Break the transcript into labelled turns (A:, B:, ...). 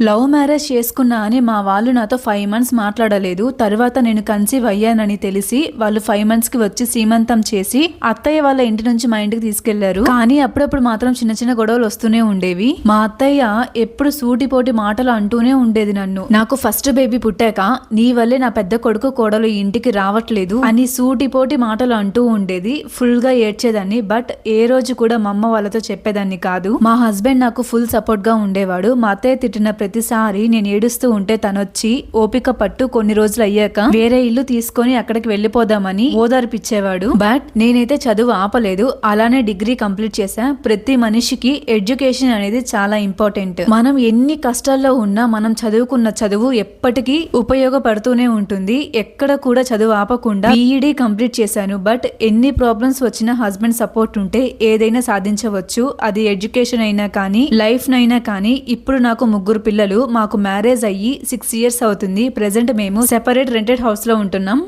A: Love marriage చేసుకున్నా అని మా వాళ్ళు నాతో 5 months మాట్లాడలేదు. తర్వాత నేను కన్సీవ్ అయ్యానని తెలిసి వాళ్ళు 5 months కి వచ్చి సీమంతం చేసి అత్తయ్య వాళ్ళ ఇంటి నుంచి మా ఇంటికి తీసుకెళ్లారు. కానీ అప్పుడప్పుడు మాత్రం చిన్న చిన్న గొడవలు వస్తూనే ఉండేవి. మా అత్తయ్య ఎప్పుడు సూటిపోటి మాటలు అంటూనే ఉండేది నన్ను. నాకు ఫస్ట్ బేబీ పుట్టాక నీ వల్లే నా పెద్ద కొడుకు కోడలు ఈ ఇంటికి రావట్లేదు అని సూటిపోటి మాటలు అంటూ ఉండేది. ఫుల్ గా ఏడ్చేదాన్ని. బట్ ఏ రోజు కూడా మా అమ్మ వాళ్ళతో చెప్పేదాన్ని కాదు. మా హస్బెండ్ నాకు ఫుల్ సపోర్ట్ గా ఉండేవాడు. మా అత్తయ్య తిట్టిన ప్రతిసారి నేను ఏడుస్తూ ఉంటే తనొచ్చి ఓపిక పట్టు కొన్ని రోజులు అయ్యాక వేరే ఇల్లు తీసుకొని అక్కడికి వెళ్లిపోదామని ఓదార్పిచ్చేవాడు. బట్ నేనైతే చదువు ఆపలేదు. అలానే డిగ్రీ కంప్లీట్ చేశా. ప్రతి మనిషికి ఎడ్యుకేషన్ అనేది చాలా ఇంపార్టెంట్. మనం ఎన్ని కష్టాల్లో ఉన్నా మనం చదువుకున్న చదువు ఎప్పటికీ ఉపయోగపడుతూనే ఉంటుంది. ఎక్కడ కూడా చదువు ఆపకుండా బీఈడీ కంప్లీట్ చేశాను. బట్ ఎన్ని ప్రాబ్లమ్స్ వచ్చినా హస్బెండ్ సపోర్ట్ ఉంటే ఏదైనా సాధించవచ్చు. అది ఎడ్యుకేషన్ అయినా కానీ లైఫ్ నైనా కానీ. ఇప్పుడు నాకు 3 పిల్లలు. మాకు మ్యారేజ్ అయ్యి 6 years అవుతుంది. ప్రెసెంట్ మేము సెపరేట్ రెంటెడ్ హౌస్ లో ఉంటున్నాం.